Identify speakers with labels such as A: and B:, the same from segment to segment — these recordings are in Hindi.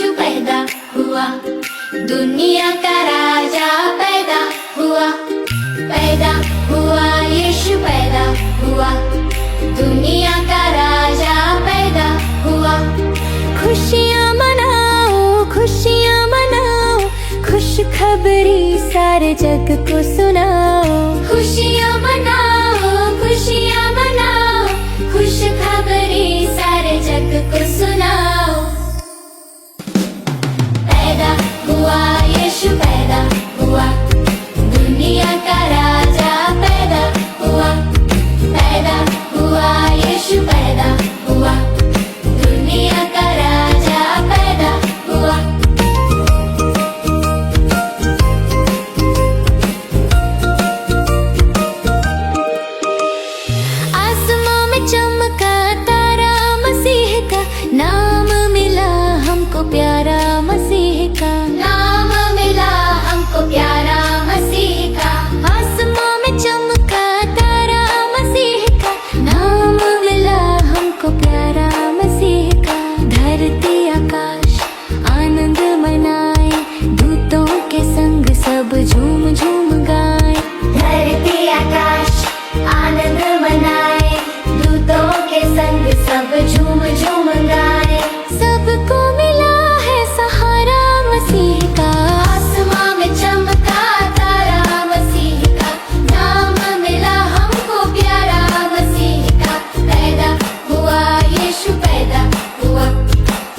A: यीशु पैदा हुआ, दुनिया का राजा पैदा हुआ। पैदा हुआ यीशु पैदा हुआ, दुनिया का राजा पैदा हुआ। खुशियाँ मनाओ, खुशियाँ मनाओ, खुश खबरी सारे जग को सुनाओ। खुशियाँ मनाओ, खुशियाँ मनाओ, खुश खबरी सारे जग को सुनाओ। पैदा हुआ यीशु पैदा हुआ, दुनिया का राजा पैदा हुआ। पैदा हुआ यीशु पैदा हुआ, दुनिया का राजा पैदा हुआ। आसमां में चमका तारा, मसीह का नाम मिला हमको प्यारा। मसीह का नाम मिला हमको प्यारा। मसीह का आसमां में चमका तारा, मसीह का नाम मिला हमको प्यारा। मसीह का धरती आकाश आनंद मनाए, दूतों के संग सब झूम झूम गाए। धरती आकाश आनंद मनाए, दूतों के संग सब झूम झूम गाए। सबको मिला है सहारा मसीह का, आसमां में चमका तारा। मसीह का नाम मिला हमको प्यारा। मसीह का पैदा हुआ यीशु पैदा हुआ,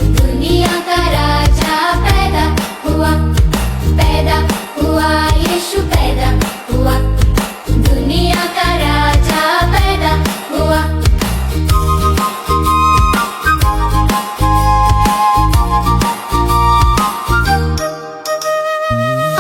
A: दुनिया का राजा पैदा हुआ। पैदा हुआ यीशु पैदा हुआ, दुनिया का राजा पैदा हुआ।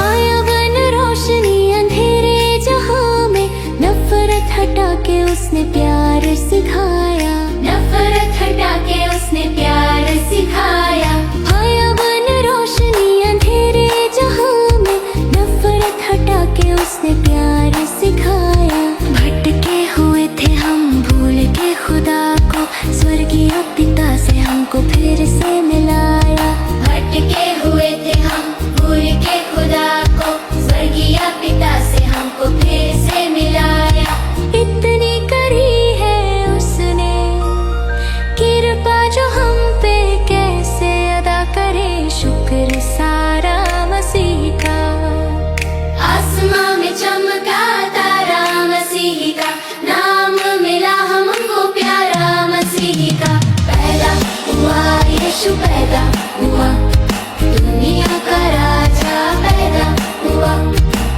A: आया बन रोशनी अंधेरे जहां में, नफरत हटा के उसने प्यार सिखाया। नफरत हटा के उसने प्यार सिखाया। आया बन रोशनी अंधेरे जहां में, नफरत हटा के उसने प्यार सिखाया। भटके हुए थे हम भूल के खुदा को, स्वर्गीय पिता से हमको फिर से मिलाया। भटके हुए थे हम भूल के खुदा को, स्वर्गीय पिता से हमको फिर से मिलाया। इतनी करी है उसने कृपा जो हम पे, कैसे अदा करें शुक्र सारा मसीह का। आसमां में चमका तारा, मसीह का नाम मिला हमको प्यारा। मसीह का पैदा हुआ यीशु पैदा हुआ, दुनिया का राजा पैदा हुआ।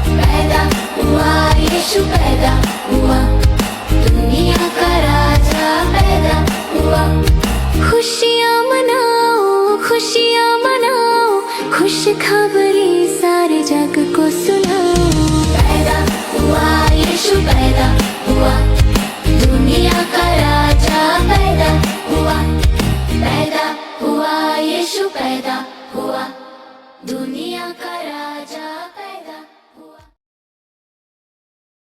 A: पैदा हुआ यीशु पैदा हुआ, दुनिया का राजा पैदा हुआ। खुशियाँ मनाओ, खुशियाँ मनाओ, खुश खबर